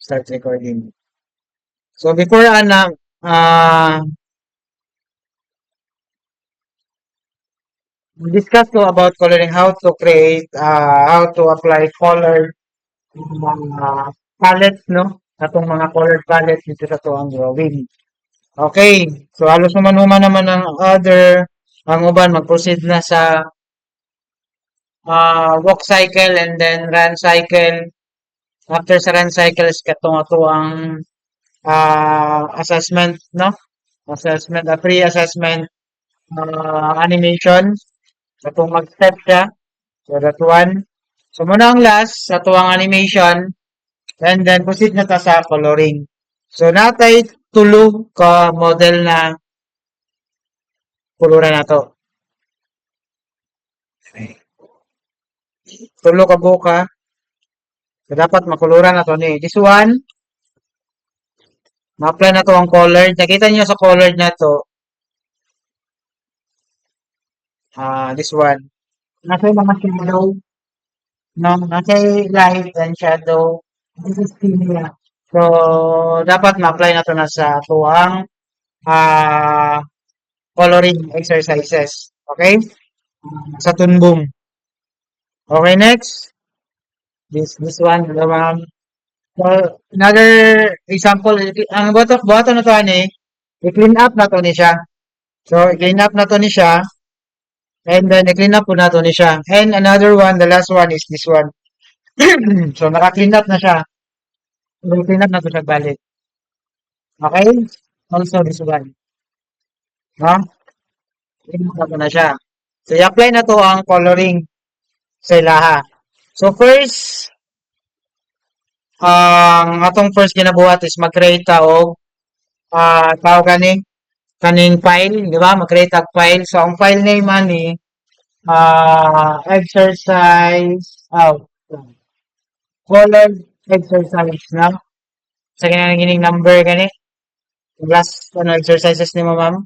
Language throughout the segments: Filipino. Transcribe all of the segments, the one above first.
Start recording. So before uh, discuss ko about coloring, how to create, how to apply color mga palettes, no? Atong mga colored palettes dito sa to ang drawing. Okay. So halos human naman ang other, ang uban mag-proceed na sa walk cycle and then run cycle. After sa run cycle is katong ato ang assessment, no? Assessment, pre-assessment animation. So, kung mag-step siya, so that one. So, muna ang last, sa tuwang animation, and then proceed na ta sa coloring. So, natay tulo ka model na kuluran na to. Tulo ka buka. So, dapat makuluran na to ni. This one, ma-apply na to ang colored. Nakita niyo sa colored na to, this one. Nasa yung mga shadow, no? Nasa yung light and shadow. This is clear. So, dapat ma-apply na to na sa tuwang ah coloring exercises. Okay? Sa tunbong. Okay, next. This one, the ma'am. So, another example, ang buhaton na to ani, i-clean up na to ni siya. So, i-clean up na to ni siya. And then, i-clean up po na to ni siya. And another one, the last one is this one. So, naka-clean up na siya. I-clean up na to siya balik. Okay? Also, this one. No? Clean up na to na siya. So, i-apply na to ang coloring sa ilaha. So, first, ang atong first ginabuhat is mag-create ta og tawag kaning file, di ba? Mag-create og file. So, ang file name ani exercise colored exercise na. Sa gining number gani. Last exercises ni mo, ma'am?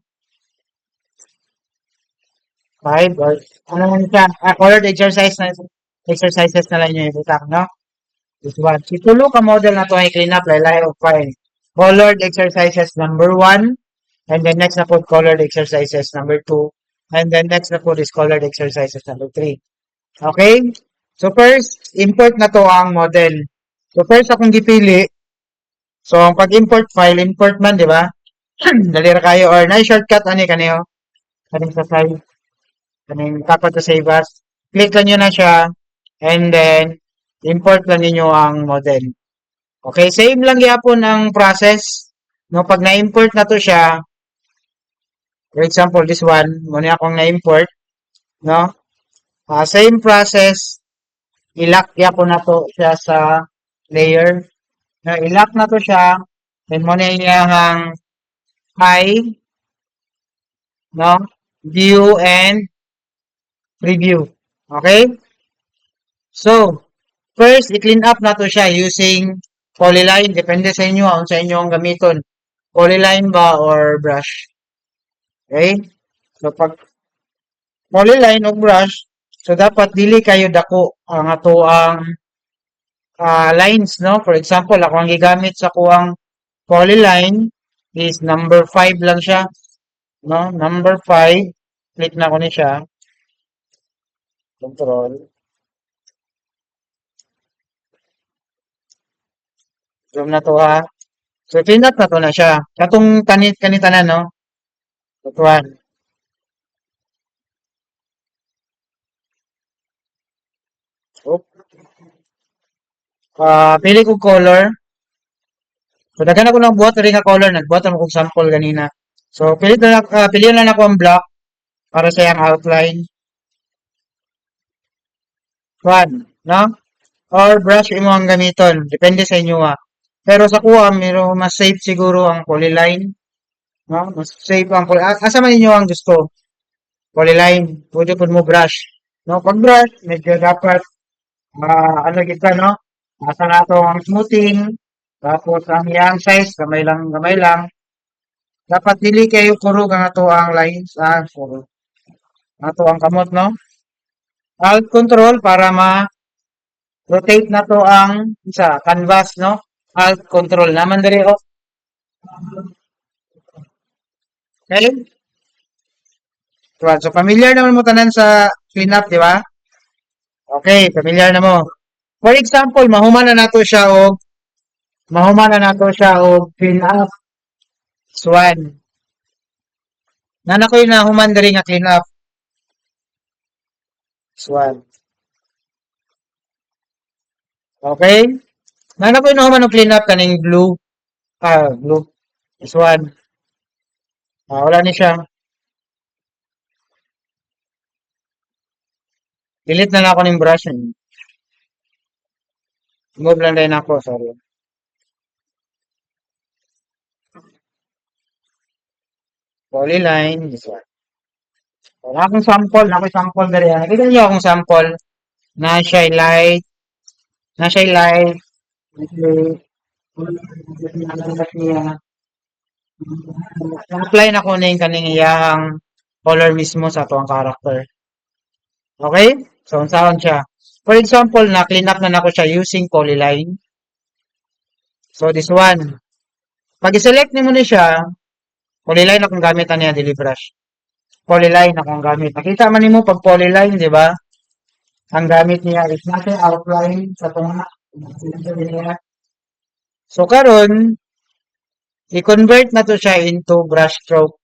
5 or ano man siya? Colored exercises na lang niyo ibutak, no? This one. Itulo ka model na to ay clean up laylay og file. Colored exercises number 1. And then next na po colored exercises number 2. And then next na po is colored exercises number 3. Okay? So first, import na to ang model. So first akong gipili. So ang pag-import file, import man, di ba? Dali ra kayo or na-shortcut ani kaniyo. Kaning sa side. Kaning tapa to save as. Click lang nyo na siya. And then, import lang ninyo ang model. Okay, same lang yapon ang process. No, pag na-import na to siya, for example, this one, muna akong na-import, no? Same process, ilock yapon na to siya sa layer. No, ilock na to siya, then muna iyang hide, no? View and preview. Okay? So, first, i-clean up na to siya using polyline. Depende sa inyo, ang sa inyo ang gamiton. Polyline ba or brush? Okay? So, pag polyline o brush, so dapat dili kayo dako ang ato ang lines, no? For example, ako ang gigamit sa kuang polyline is number 5 lang siya. No? Number 5. Click na ko ni siya. Control. Zoom na to ha. So, clean up na to na siya. Katong kanita na, no? Tutuan. Pili ko color. So, daghan ako ng buhat rin nga color. Nagbuhat ako kong sample ganina. So, pilihan lang ako ang black para sa yung outline. One, no? Or brush imo ang gamiton. Depende sa inyo ha. Pero sa kuha, mas safe siguro ang polyline. No? Mas safe ang polyline. Asa man inyo ang gusto? Polyline. Pwede po mo brush. No? Pag brush, medyo dapat ano kita, no? Asa na ito ang smoothing. Tapos ang yang size, gamay lang. Dapat dili kayo kurog ang ato ang lines. Kurog. Ato ang kamot, no? Alt control para ma-rotate na to ang canvas, no? Alt control naman diri o. Okay? Diba? So, familiar naman mo tanan sa cleanup, di ba? Okay, familiar na mo. For example, mahuman na nato siya og cleanup. Swan. Nana ko yung nahuman diri nga cleanup. Swan. Okay? Nana ko yung nahuman og cleanup kaning blue. Blue. Swan. Wala ni siya. Delete na lang ako ng brush. Move lang rin ako, sorry. Polyline, this one. Wala akong sample dali. Nakita niyo akong sample na siya light, na siya light, apply na ko ning kaning iyang color mismo sa tuwang character. Okay? So, unsaon siya. For example, na clean up na nako siya using polyline. So, this one. Pag i-select nimo ni siya, polyline akong gamit niya, dili brush. Polyline akong gamit. Nakita man nimo pag polyline, di ba? Ang gamit niya is natin outline sa tunga. So, karon i-convert na to siya into brush stroke.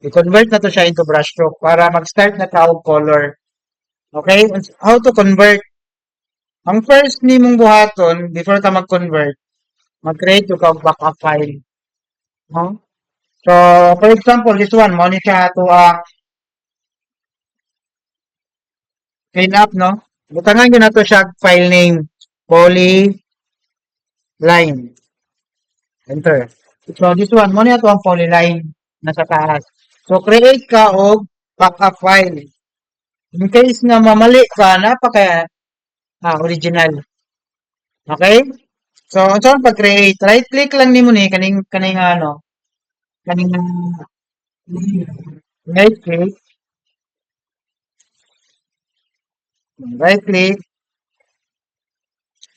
I-convert na to siya into brush stroke para mag-start na ka og color. Okay? How to convert? Ang first ni mong buhaton, before ka mag-convert, mag-create ka og backup file. No? So, for example, this one, mo ni siya to clean up, no? Butangan yun na to siya file name, polyline. Enter. So, this one, mo ni to ang polyline nasa taas. So, create ka og backup file. In case na mamali ka, napaka original. Okay? So, saan pag-create? Right-click lang nimo ni kaning right-click, right-click,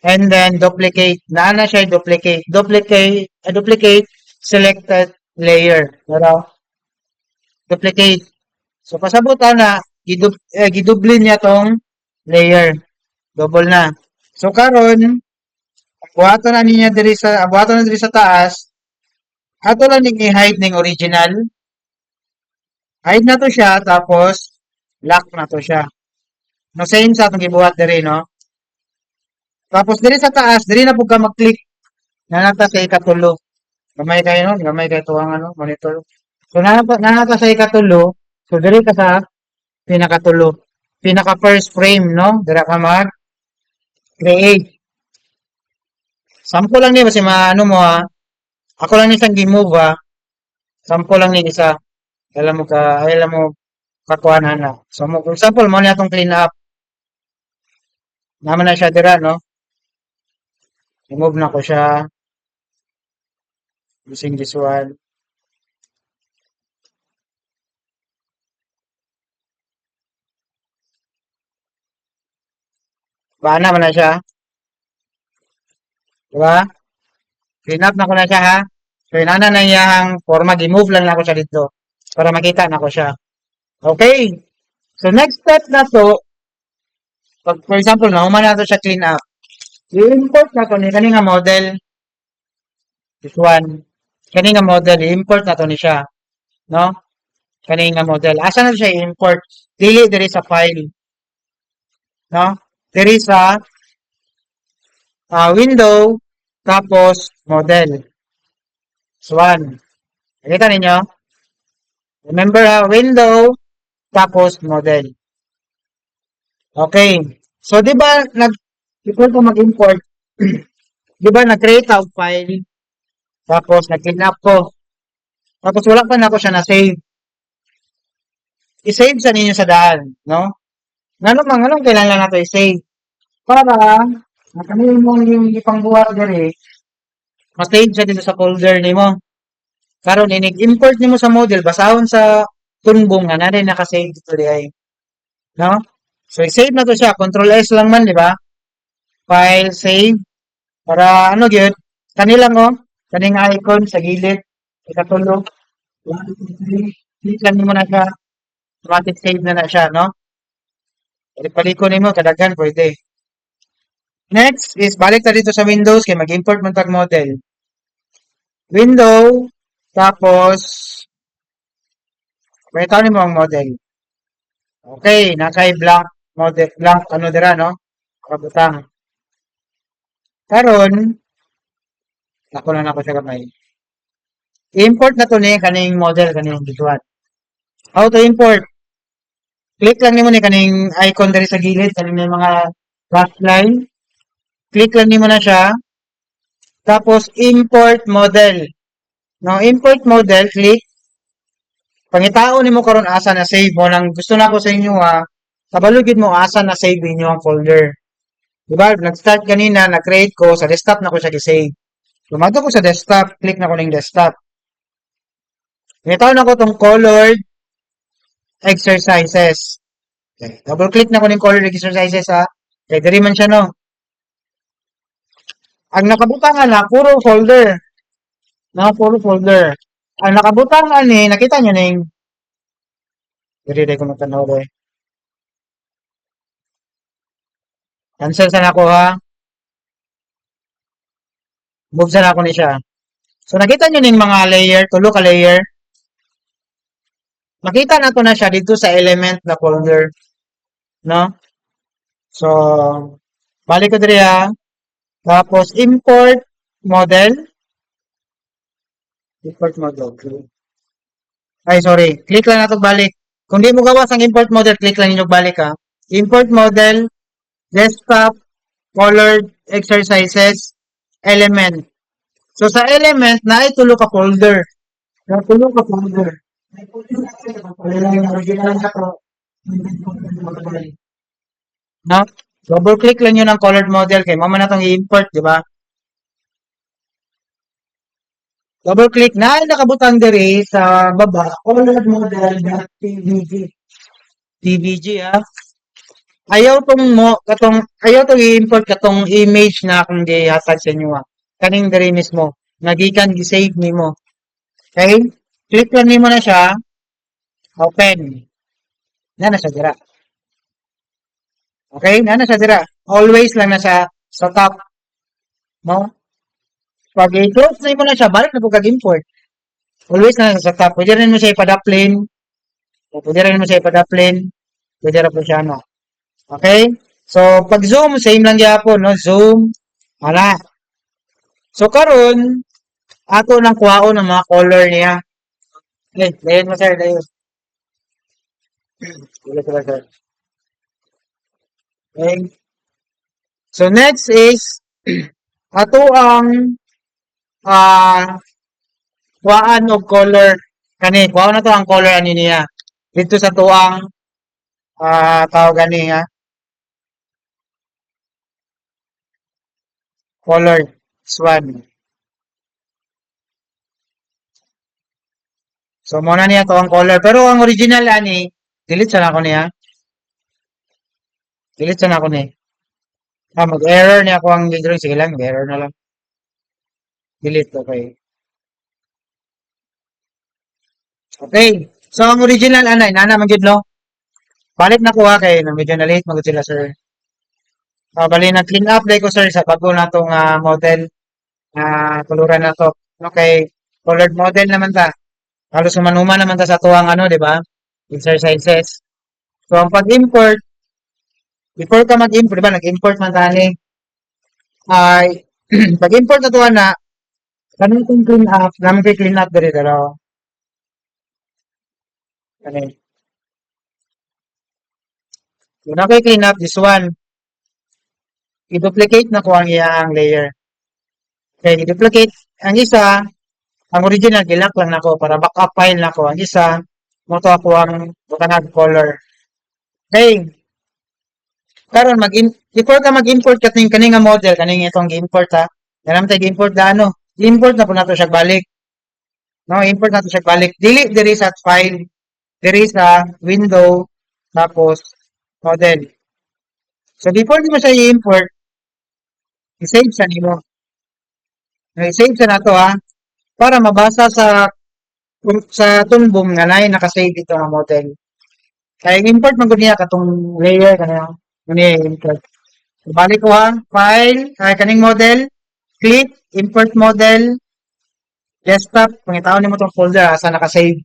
and then duplicate. Naana siya duplicate. Duplicate selected layer. Pero, duplicate. So, pasabot na, giduble niya tong layer. Double na. So, karon buhaton na diri sa taas, ato lang ning i-hide ning original. Hide na to siya, tapos, lock na to siya. No, same sa atong gibuhat diri, no? Tapos, diri sa taas, diri na po ka mag-click na nata sa ikatulo. Gamay kayo, no? Gamay kayo tuwang monitor. So, nanata sa ikatulo. So, diri ka sa pinakatulo. Pinaka first frame, no? Dira ka mag-create. Sample lang ni kasi maano mo Ako lang isang gi-move Sample lang ni isa. Alam mo kakuanan na. So, for example, mo na itong clean up. Naman na siya dira, no? I-move na ko siya. Using this one. Baana man na siya. Diba? Clean up na ko na siya, ha? So, inana na iyang forma. I-move lang na ko siya dito. Para makita na ko siya. Okay. So, next step na to, pag, for example, nahuman na to siya clean up. I-import na to ni kaninga model. This one. Kaninga model. I-import na to ni siya. No? Kaninga model. Asa na siya i-import? Dili sa file. No? Diri sa window, tapos model. So, one. Nakita ninyo? Remember window, tapos model. Okay. So, di ba, before ko mag-import, di ba, nag-create out file, tapos nag-clean up ko. Tapos wala pa na ako siya na-save. I-save sa ninyo sa daan, no? Anong kailangan nato i-save? Para, nakanin mo yung ipangbuhat diri, ma-save siya dito sa folder nimo. Karon inig-import nimo sa model, basahon sa tunbong nga na rin naka-save dito diay. No? So, i-save na to siya. Control S lang man, di ba? File, save. Para ano gyud? Kanilang oh, kaning icon sa gilid, ikatulog. 1, 2, 3. Click lang nimo na siya. Automatic save na siya, no? Paliko nimo kadaghan pwede. Next is balik ta dito sa Windows kay mag-import man tag model. Window, tapos may tawag nimo ang model. Okay, nakay blank model, blank ano dira, no? Kabutang. Karon, ako na nako sa kamay. Import na to ni kaning model kaning visual. How to import? Click lang nimo ni kaning icon diri sa gilid kaning may mga dash line. Click lang nimo na siya. Tapos import model. No, import model, click. Pangitao nimo karon asa na save mo nang gusto na ko sa inyo ha. Kabalugid mo asa na save ninyo ang folder. Diba? Nag-start kanina, nag-create ko, sa desktop na ko siya gi-save. Lumato ko sa desktop, click na ko ng desktop. Ito na ko tong colored exercises. Okay. Double click na ko ng colored exercises ha. Okay, diri man siya no. Ang nakabutangan na, puro folder. Na, puro folder. Ang nakabutangan ni, nakita nyo ning, diri ko matanaw rin. Cancel sana ako ha. Move sana ako ni siya. So, nakita nyo ning mga layer, tulo ka layer. Makita na to na siya dito sa element na folder. No? So, balik ko diri ha. Tapos, import model. Import model. Ay, sorry. Click lang na to balik. Kung di mo gawas ang import model, click lang nyo balik ha. Import model, desktop, colored exercises, element. So, sa element, na ay tulo ka folder. Na tulo ka folder. No? Double click lang yun ang colored model kay mama na itong i-import, di ba? Double click na nakabutang diri sa baba, colored model.tvg. TVG ha. Ayaw tong mo katong ayaw tong i-import katong image na akong gihatag sa inyo ha. Kaning diri mismo. Nagikan gi-save nimo. Okay? Click lang nimo na siya. Open. Na siya dira. Okay? Na siya dira. Always lang na siya sa top. No? Pag i-close na mo na siya, balik na po kag-import. Always na sa top. Pwede rin mo siya ipadaplin. Pwede rin mo siya ipadaplin. Pwede rin po siya, no? Okay? So, pag zoom, same lang yapon, no? Zoom. Wala. So, karon ato nang kuhaon ng mga color niya. Okay, layan mo, sir. Layan. Wala sila, sir. Okay. So, next is ato ang kuhaan og color. Kani, kuhaan na to ang color ani niya. Dito sa tuang tawag gani ha. Color. Swan. So, muna niya to ang color. Pero ang original ani, delete sa na ako niya. Delete sa na ako ni. Mag-error niya ako ang drawing. Sige lang, mag-error na lang. Delete, okay. Okay. So, ang original anay, nana magyud no? Balik na ko ha kay medyo na late magud sila sir. Bali na clean up day ko sir sa bago na tong model kuluran na to. Okay, colored model naman ta. Halos human naman ta sa tuwang ano, di ba? Exercises. So, ang pag-import, before ka mag-import, di ba? Nag-import man tani. Ay, pag-import na tuwa na, kanang kong clean up, namin kay clean up diri pero, kanin. Yun ako clean up, this one. I-duplicate na ko ang iyang layer. Okay, i-duplicate. Ang isa, ang original, gilak lang nako para backup file nako. Ang isa, mo to ako ang bukanag color. Okay. Karon before ka mag-import kaning nga model, kaning itong gi-import ha. Yan tayo gi-import da ano. Import na po nato siya balik. No, import nato siya balik. Dili diri sa file, diri sa window, tapos model. So before mo siya i-import, i-save sa nimo. Save sa nato ha. Para mabasa sa tumbong nga nay nakasave ito nga model. Kaya import man gud niya katong layer kanang muni import. So, balik ko ha, file, ay kaning model, click, import model, desktop, pangitaon nimo tong folder asa nakasave.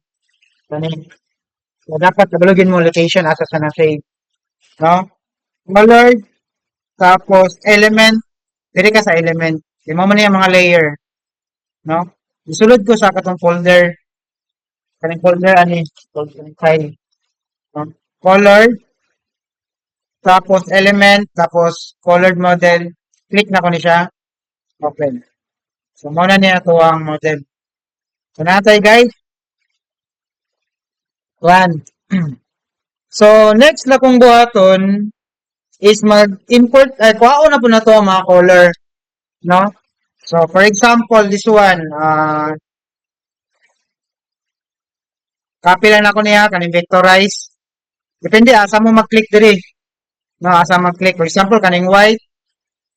Kani. So, dapat nabalogin mo location asa sa na-save. No? Color, tapos element, diri ka sa element. Di mo man yung mga layer. No? Isulod ko sa katong folder. Kaning folder ani, folder file. No? Color, tapos element, tapos colored model. Click na ko ni siya. Open. So, muna niya ito ang model. So, natay guys. One. So, next na kong buhaton is mag-import, kuhaon na po na to ang mga color. No? So, for example, this one, copy lang ako niya, kaning vectorize. Depende, asa mo mag-click diri. No, asa mag-click. For example, kaning white,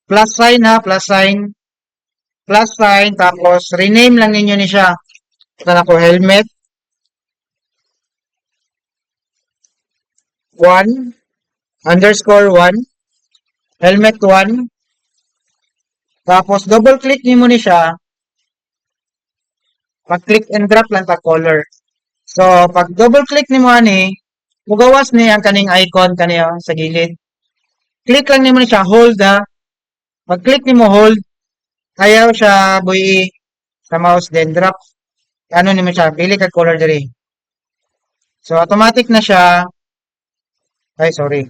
plus sign ha, plus sign, tapos rename lang ninyo ni siya. Ito na ko, helmet, 1, underscore 1, helmet 1, tapos double click niyo ni siya, pag-click and drop lang ta color. So, pag double click ni mo ani, mugawas ni ang kaning icon kaniya sa gilid. Click lang nimo ni siya, hold ha. Pag click nimo hold, ayaw siya buhi sa mouse then drop. Ano nimo siya, pili ka color diri. So, automatic na siya. Ay, sorry.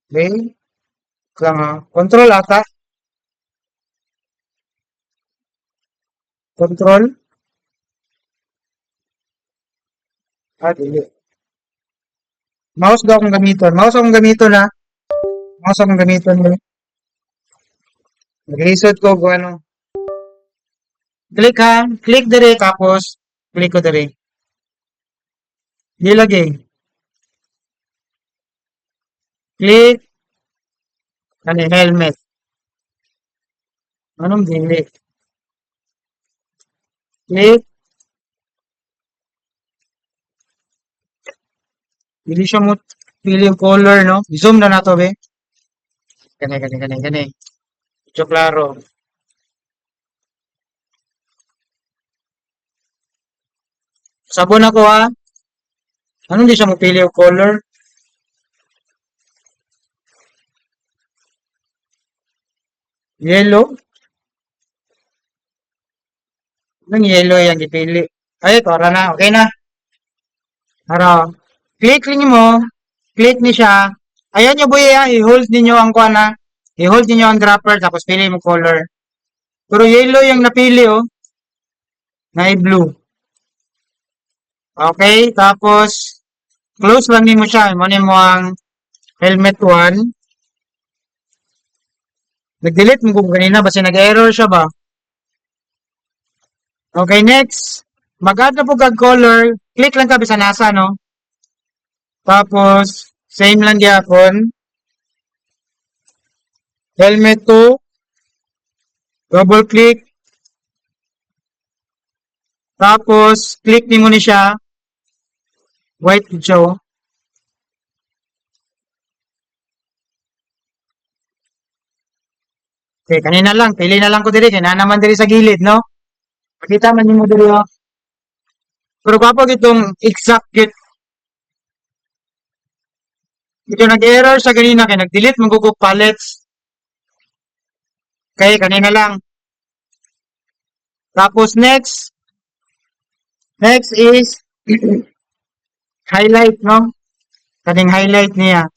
Okay. Lang ha. Control ata. Control. Dili. Mouse daw akong gamiton. Mouse akong gamiton ha. Mouse akong gamiton. Nag-reset ko kung ano. Click ha. Click dire tapos click ko dire. Nilagay. Click. Ano helmet. Anong dili? Click. Pili siya mo. Pili yung color, no? Zoom na nato, be. Gani. Ito klaro. Sabon ako, ha? Anong di siya mo pili yung color? Yellow. Anong yellow yung ipili? Ay, para na. Okay na. Haro. Click lang mo. Click ni siya. Ayan nyo boy, ha? I-hold ninyo ang kuha na. I-hold ninyo ang dropper tapos pili mo color. Pero yellow yung napili, oh. Na blue. Okay, tapos close lang nimo siya. Imanin mo ang helmet 1. Nag-delete mo kung kanina basta nag-error siya ba? Okay, next. Mag-add na po kag color. Click lang ka bisa nasa, no? Tapos, same lang gyapon. Helmet 2. Double click. Tapos, click nimo ni siya. White siya, oh. Okay, kanina lang. Pili na lang ko diri. Kaya naman diri sa gilid, no? Pakita man nimo diri, oh. Pero kapag itong exact kit, ito nag-error sa kanina kaya nag-delete magugog pallets. Okay, kanina lang. Tapos next is highlight, no? Kaning highlight niya.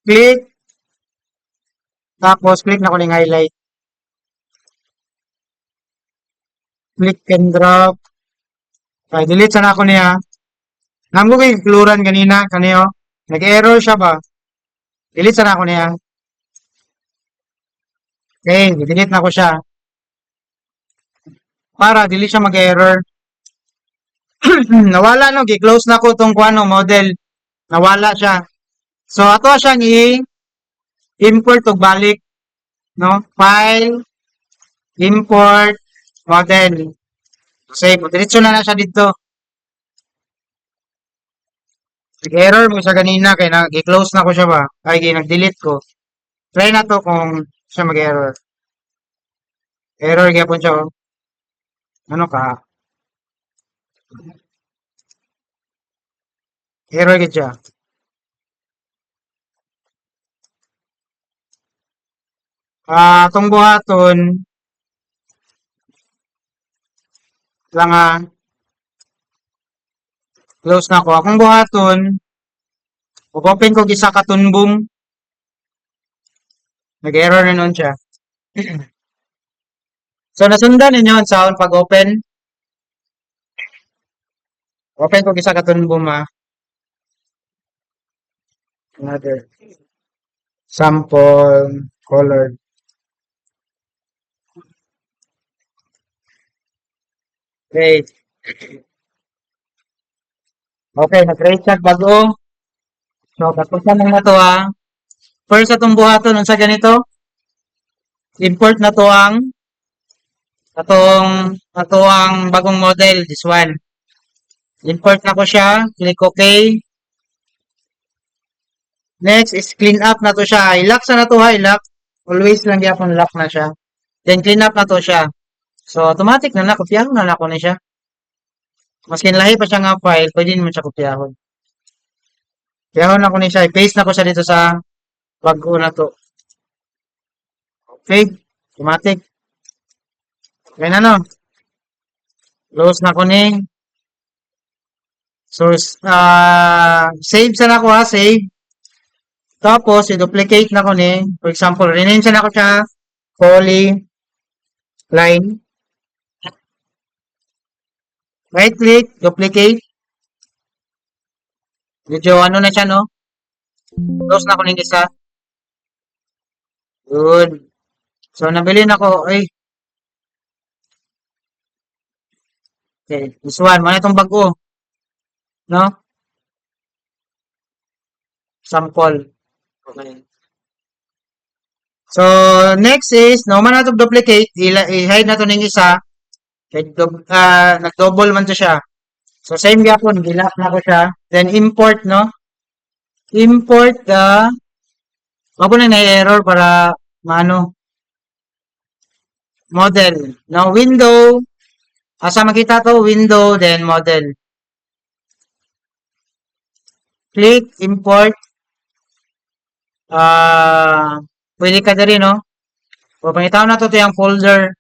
Click. Tapos click na ko ning highlight. Click and drop. Okay, delete sana ako niya. Namo kay kluran kanina kaniyo. Nag-error siya ba? Delete sana ako niya. Okay, delete na ko siya. Para dili siya mag-error. Nawala no, gi-close na ko tong kuano model. Nawala siya. So ato siyang import ug balik, no? File, import, model. Save. Diretso na siya dito. Nag-error mo siya ganina kaya nag-close na ko siya ba? Ay, nag-delete ko. Try na to kung siya mag-error. Error gyapon siya. Oh. Ano ka? Error gid siya. Tong buhaton lang close na ko. Akong buhaton, open ko gisa ka tunbong. Nag-error na nun siya. So, nasundan ninyo ang sound pag open. Open ko gisa ka tunbong Another sample colored. Great. Okay, nag-create siya bago. So, tapusan lang na to First atong buhaton unsa ganito? Import na to atong bagong model, this one. Import na ko siya, click OK. Next is clean up na to siya. I-lock sa na to i-lock. Always lang gyapon lock na siya. Then clean up na to siya. So automatic na kopyahan na nako ni siya. Maskin lahi pa siya nga file, pwede mo siya kopyahon. Kopyahon na ko ni siya, i-paste na ko siya dito sa bago na to. Okay, automatic. Okay na no. Close na ko ni. So save sa na ko save. Tapos i-duplicate na ko ni. For example, rename sa na ko siya poly line. Right click, duplicate. Medyo ano na siya, no? Close na ko ng isa. Good. So, nabili na ko. Ay. Okay. This one. Mana itong bago. No? Sample. Okay. So, next is, no man na itong duplicate. I-hide na ito ng isa. Nag-double man to siya. So, same yapon. Gilap na ko siya. Then, import, no? Import the wag ko na error para maano model. Now, window. Asa makita to? Window, then model. Click, import. Pwede ka rin, no? So, pangitaw na to yung folder.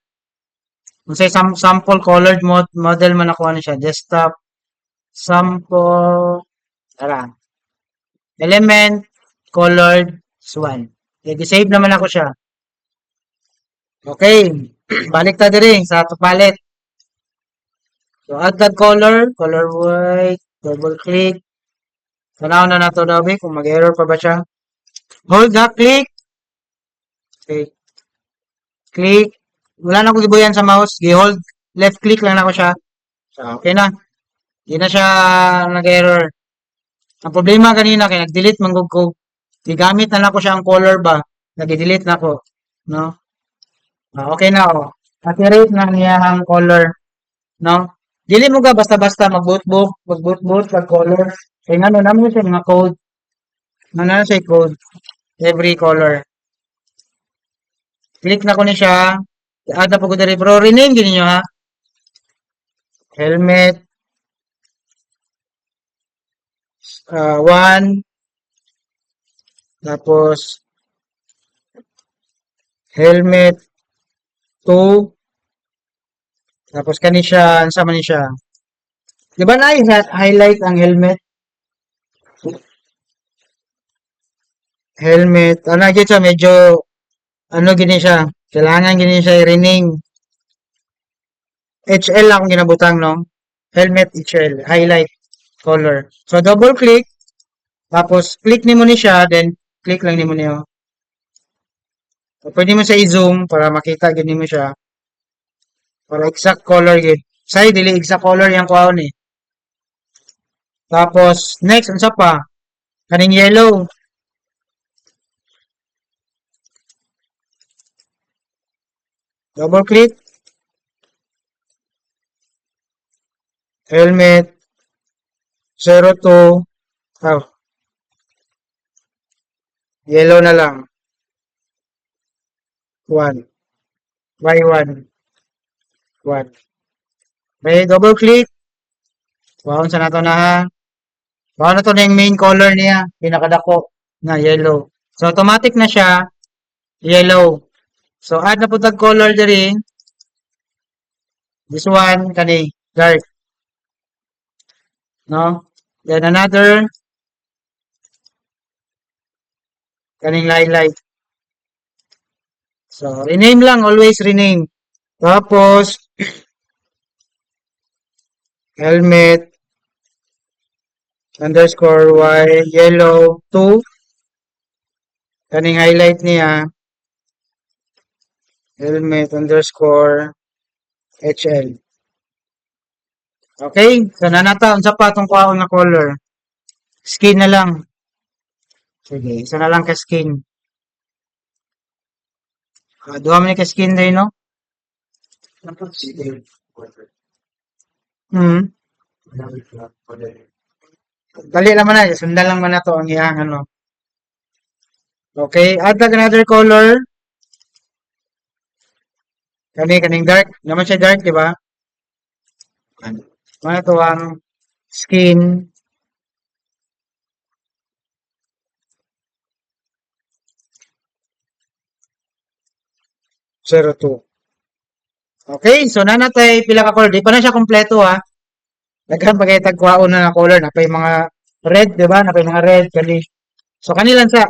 Kung say sample colored model man ako ano siya. Desktop. Sample. Tara. Element. Colored. Swan. I-save naman ako siya. Okay. Balik ta diri sa palette. So, add that color. Color white. Double click. Tanaw na nato daw kung mag-error pa ba siya. Hold that click. Okay. Click. Wala na ko gibuyan sa mouse. Gi-hold. Left click lang ako siya. So, okay na. Hindi na siya nag-error. Ang problema kanina kaya nag-delete manggug ko. Gigamit na ko siya ang color ba. Nag-delete na ko. No? Okay na ako. Accurate na niya ang color. No? Dili mo ka basta-basta mag-boot, pag-color. Kaya nga, naman siya mga code. Ano siya code? Every color. Click na ko ni siya. Add na po ko diri. Pero rename gini nyo ha. Helmet. 1. Tapos helmet 2. Tapos kani siya, sama ni siya. Di ba na highlight ang helmet? Helmet. Ano siya, medyo ano gini siya. Kailangan gini siya i-rename. HL akong ginabutang, no? Helmet HL. Highlight color. So, double click. Tapos, click nimo ni siya. Then, click lang nimo niyo. So, pwede mo siya i-zoom para makita gini mo siya. Para exact color gid. Say, dili exact color yung kuhaon eh. Tapos, next, unsa pa? Kaning yellow. Double click. Helmet. 02. Oh, yellow na lang. 1. Y1. 1. May double click. Waon sa nato na ha. Waon na to na yung main color niya. Pinakadako na yellow. So, automatic na siya. Yellow. So, add na po tag color diri. This one, kani, dark. No? Then another, kaning light. So, rename lang. Always rename. Tapos, helmet, underscore y, yellow, 2. Kaning highlight niya, helmet, underscore, HL. Okay? So, nanata, unsa pa itong kwaon na color. Skin na lang. Sige, isa na lang ka skin. Duha man ni ka skin day, no? Hmm. Dali lang man na. Sundan lang man na to ang iyang ano. Okay, add like another color. Kaning dark. Naman siya dark, di ba? Ano to ang skin. Zero two. Okay, so nanatay pila ka color. Di pa na siya kompleto ha. Daghan pagay tagkuhaon na color na pay mga red, di ba? Na pay mga red kani. So kanilang sa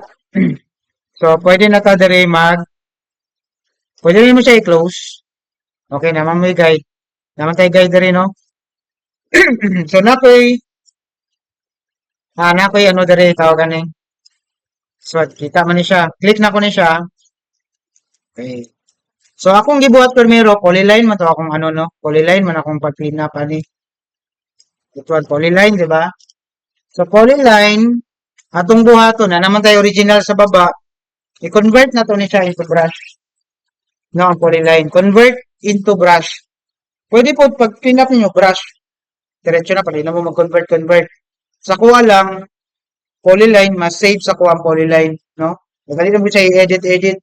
so pwede na ta diri pwede rin mo siya i-close. Okay, naman mo guide. Naman tayo guide diri no. So nakoy ano diri tawagan ni. So kita man ni siya. Click na ko ni siya. Okay. So akong gibuhat primero polyline man to akong ano no. Polyline man akong pag-clean up ani. Ito ang polyline, di ba? So polyline atong buhaton na naman tayo original sa baba. I-convert na to ni siya into brush. No, ang polyline. Convert into brush. Pwede po pag clean up niyo brush. Diretso na pala mo mag-convert. Sa kuha lang polyline, mas save sa kuha ang polyline, no? Dali mo siya i-edit.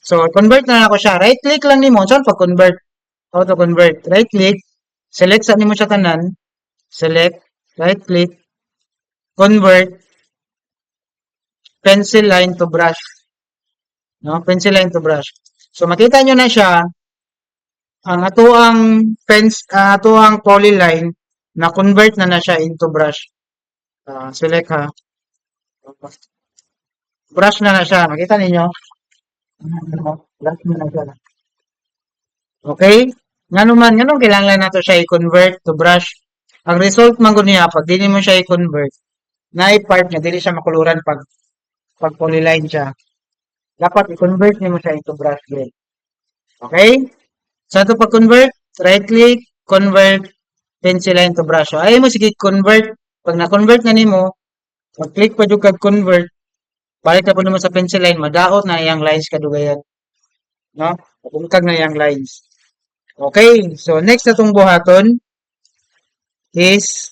So, convert na ako siya. Right click lang nimo. Saan pag convert? Auto convert. Right click. Select sa nimo siya tanan. Select. Right click. Convert. Pencil line to brush. No? Pencil line to brush. So, makita nyo na siya. Ang ato ang polyline na convert na siya into brush. Select ha. Brush na siya. Makita ninyo? Brush na siya. Okay? Ganun kailangan nato siya i-convert to brush. Ang result man gud niya pag dili mo siya i-convert, na part niya dili siya makuluran pag polyline siya. Dapat i-convert nimo siya into brush din. Okay? Sa ito pag-convert, right click, convert, pencil line to brush. So, ayaw mo sige convert. Pag na-convert na nimo, mag-click pa yung convert, balik na po naman sa pencil line, madaot na iyang lines kadugayan. No? Pagbuntag na iyang lines. Okay, so next na itong buhaton is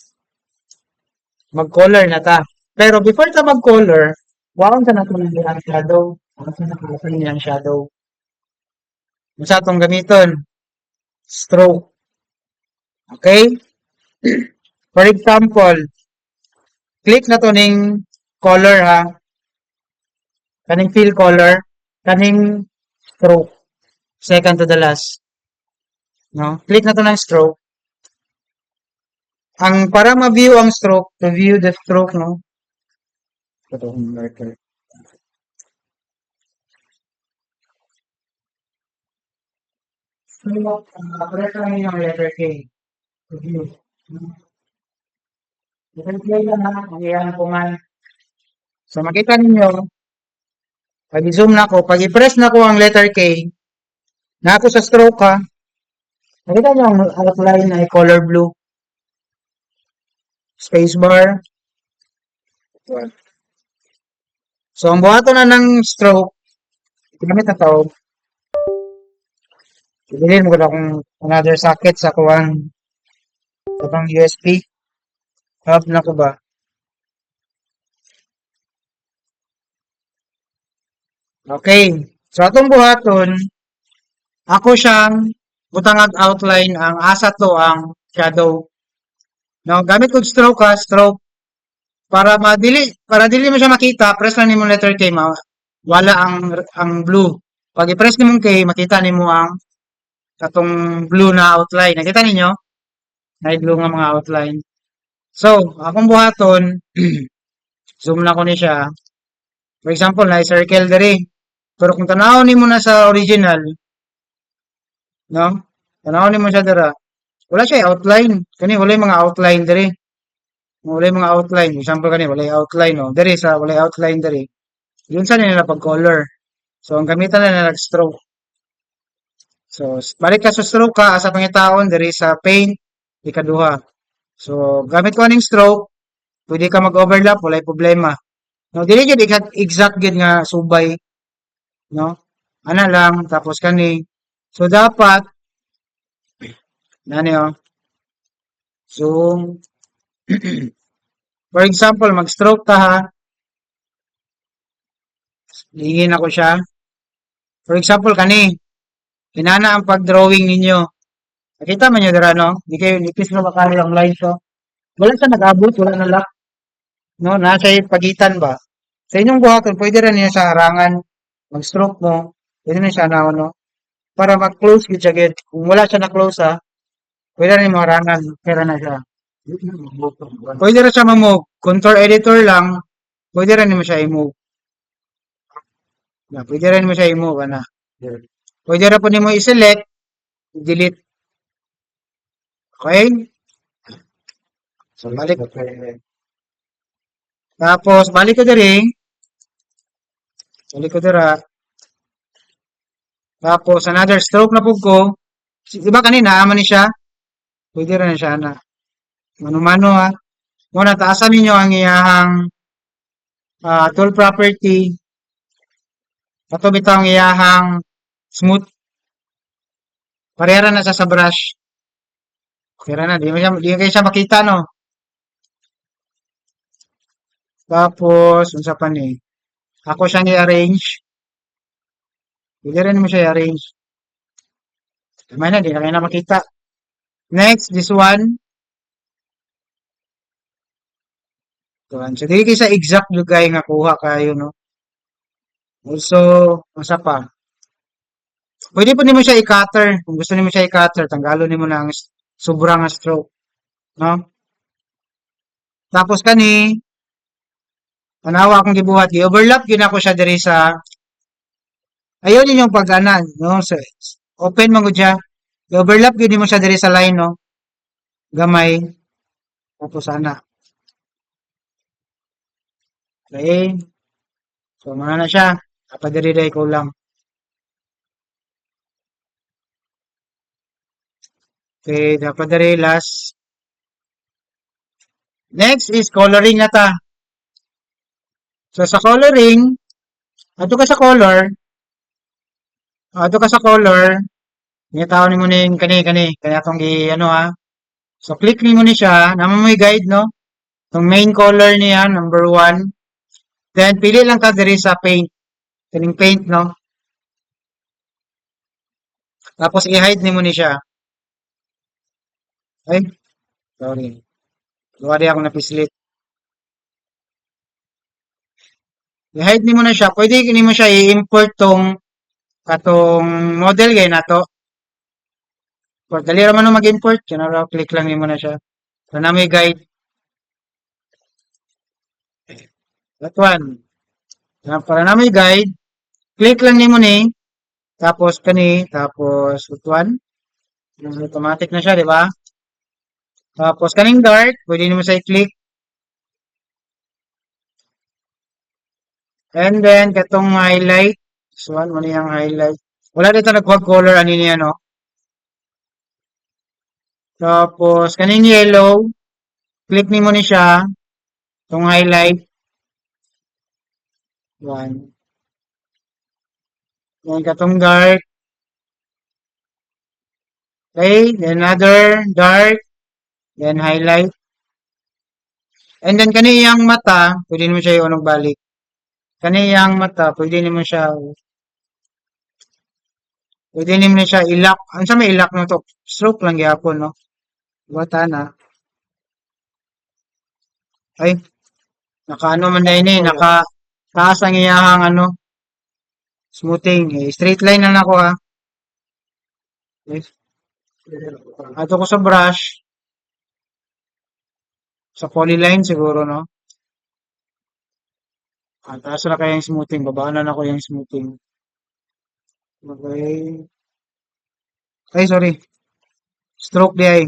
mag-color na ta. Pero before ta mag-color, waon sa nato ng iyang shadow. Waon sa nato ng iyang shadow. Masa itong gamiton? Stroke. Okay? For example, click na to ning color ha. Kaning fill color, kaning stroke. Second to the last. No? Click na to ng stroke. Ang para ma-view ang stroke, to view the stroke, no? Ito yung marker. Correct lang yung letter K. To view. I-play lang ha. Ang iyan po man. So makita ninyo, pag i-zoom na ko, pag i-press na ko ang letter K, na ako sa stroke ha, nakita nyo ang outline ay color blue. Spacebar. So, ang buhaton na ng stroke, gamit na to, Bilhin mo ko na kung another socket sa kuwan. Katong USB. Hub na ko ba? Okay. So atong buhaton, ako siyang butangag outline ang asa to ang shadow. No, gamit kog stroke ha, stroke para dili mo siya makita, press lang nimo letter K wala ang blue. Pag i-press nimo K, makita nimo ang katong blue na outline. Nakita ninyo? Na blue nga mga outline. So, akong buhaton, zoom na ko ni siya. For example, na-circle diri. Pero kung tanaw nimo na sa original, no? Tanaw nimo siya dira. Wala siya outline. Kani wala yung mga outline diri. Wala yung mga outline. Example kani wala yung outline no. Diri sa wala yung outline diri. Yun sa nila pag color. So ang gamitan na nag-stroke. So balik ka sa stroke ka asa pangitaon diri sa paint ikaduha. So gamit ko aning stroke, pwede ka mag-overlap walay problema. No, dili gyud exact gyud nga subay, no? Ana lang tapos kani. So dapat nani oh. Zoom. For example, mag-stroke ka ha. Lingin ako siya. For example, kani. Inana ang pag-drawing ninyo. Nakita man nyo dira, no? Di kayo nipis na makali ang lines, no? Wala siya nag-abot, wala na lock. No? Nasa pagitan ba? Sa inyong buhaton, pwede rin niya sa harangan. Mag-stroke mo. Pwede na siya na, no? Para mag-close gid siya gid. Kung wala siya na-close, ha? Pwede rin mo harangan. Pera na siya. Pwede rin siya mamove. Contour editor lang. Pwede rin mo siya i-move. Pwede rin mo siya i-move, ana. Pwede rin po mo i-select. Delete. Okay? So, balik. Tapos, balik ko diri. Balik ko dira. Tapos, another stroke na po ko. Diba kanina, ama ni siya? Pwede rin siya na. Mano-mano ha. Muna, taasan ninyo ang iyahang tool property. Ito bitaw ang iyahang smooth. Parehara na sa brush. Parehara na. Di kayo siya makita, no? Tapos, unsa pa ni? Ako siyang i-arrange. Pwede rin mo siya i-arrange. Tama na, di na kayo na makita. Next, this one. So, dili kayo sa exact lugay nga kuha kayo, no? Also, unsa pa? Pwede po nimo siya i-cutter. Kung gusto nimo siya i-cutter, tanggalon nimo na ang sobrang stroke, no? Tapos kani, anawa akong gibuhat, i-overlap gyud ako siya diri sa ayaw ninyong pag-anan, no? So, open man gud siya. I-overlap gyud nimo siya diri sa line, no? Gamay. Tapos ana. Okay. So, mana na siya. Kapadiri ko lang. Okay, dapat diri last. Next is coloring na ta. So, sa coloring, ato ka sa color, niya tao ni mo ning kani atong ano ha. So, click ni mo ni siya, naman mo guide, no? Itong main color niya, number 1. Then, pili lang ka diri sa paint. Kaning paint, no? Tapos, i-hide ni mo ni siya. Ay, sorry. Gawa di ako napislit. I-hide ni mo na siya. Pwede ni mo siya i-import katong model gay na to. Pag dali raman no mag-import, click lang ni mo na siya. So, na may guide. That one. Para na may guide, click lang ni mo ni, tapos that one. Automatic na siya, di ba? Tapos kaning dark, pwede nimo sa i-click. And then, katong highlight. This one, muna yung highlight. Wala dito nag-quad color, ano niya, no? Tapos, kaning yellow, click nimo ni siya. Itong highlight. One. Yan, katong dark. Okay, then another dark, then highlight. And then kaniyang mata, pwede mo siya iunog balik. Kaniyang mata, pwede mo siya ilak. Ano sa may ilak no to? Stroke lang gyapon, no? Bata na. Ay, naka ano man na ini, naka taas ang iyahang ano, smoothing. Eh, straight line na ako ha. Okay. Ato ko sa brush, sa polyline siguro, no? Taas na kaya yung smoothing. Babaan na ako yung smoothing. Okay. Ay, sorry. Stroke di ay.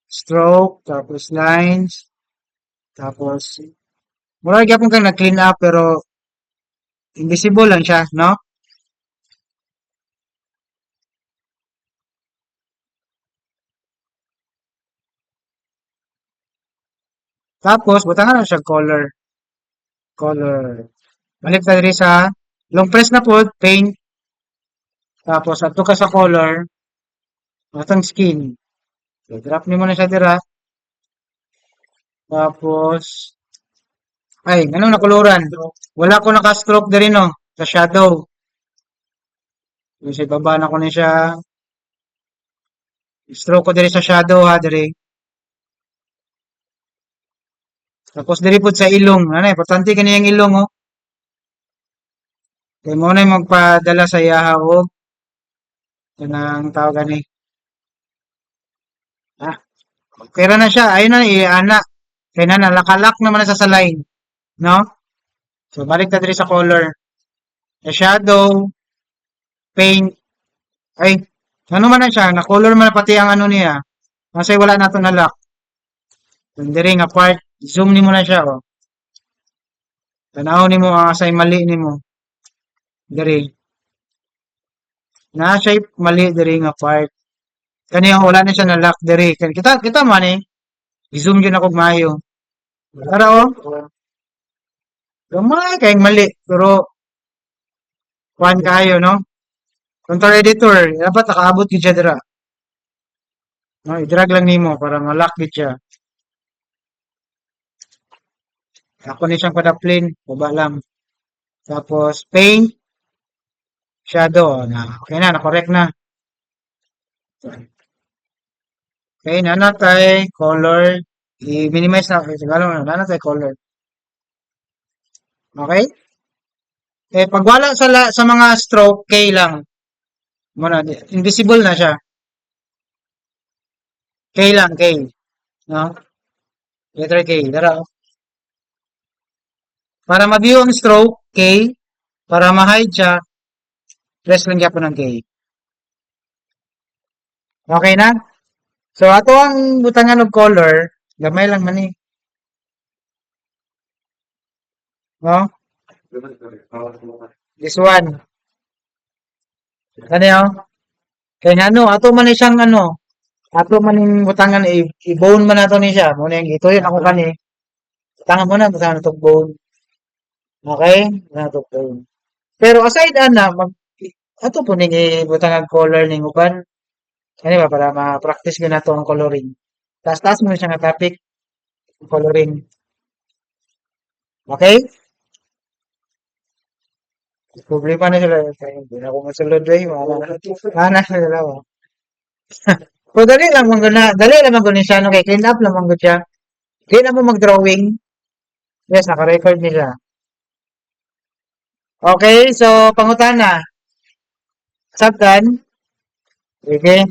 Stroke, tapos lines, tapos, mura gyapon kang nag-clean up, pero invisible lang siya, no? Tapos, butangan na siya color. Color. Balik ta diri sa long press na po, paint. Tapos, ato ka sa color, atong skin. So, drop nimo na siya dira. Tapos, ay, anong nakuluran? Wala ko naka-stroke diri, no? Sa shadow. Kasi baba na ko na siya. Stroke ko diri sa shadow, ha, diri. Tapos, diri po sa ilong. Ano, importante kaniyang ilong, oh. Kaya mo na yung magpadala sa iyahawog. Yan ang tawag ni. Ah, kaya na siya. Ayun na, iana. Kaya na, nalakalak naman na sa line. No? So, balik na diri sa color. Sa shadow, paint. Ay, ano man na siya. Na-color man na pati ang ano niya. Kasi wala na ito na lock. Diri nga part. Zoom ni mo na siya, oh. Tanaw ni mo, asay mali ni mo. Diri. Na siya mali diri nga part. Kaniya wala na siya na lock diri. Kita man eh. I-zoom yun ako mayo. Para oh. Gamay kayong mali. Pero, kuhan kayo, no? Contour editor. Dapat nakaabot yun siya dira. No, i-drag lang nimo para ma-lock yun siya. Ako ni siyang padaplin. Baba lang. Tapos, paint. Shadow. Na, okay na, na-correct na. Okay, nanatay. Color. I-minimize na. Siguro na, nanatay color. Okay? Eh, pag wala sa mga stroke, K lang. Muna, invisible na siya. K lang, K. No? Letter K. Dara. Para ma-view ang stroke, K. Para ma-hide siya, press lang po ng K. Okay na? So, ato ang butangan of color, gamay lang man eh. No? This one. Ano yun? Kaya nga ano, ato man siyang ano, ato man yung butangan, i-bone man nato ni siya. Muna yung ito yun ako kani. Butangan mo na, butangan na bone. Okay? Butangan na bone. Pero aside ana, ato po ning butangan color ning uban. Ano ba, para ma-practice ko na to ang coloring. Taas-taas mo siya nga topic, coloring. Okay? Problema na sila. Hindi na ako masulod eh. Mana na sila. So, dali lang mong guna. Dali lang mong guna siya. No? Kay clean up lang mong guna siya. Clean up mo mag-drawing. Yes, naka-record nila. Okay, so, pangutan na. Sabtan. Okay.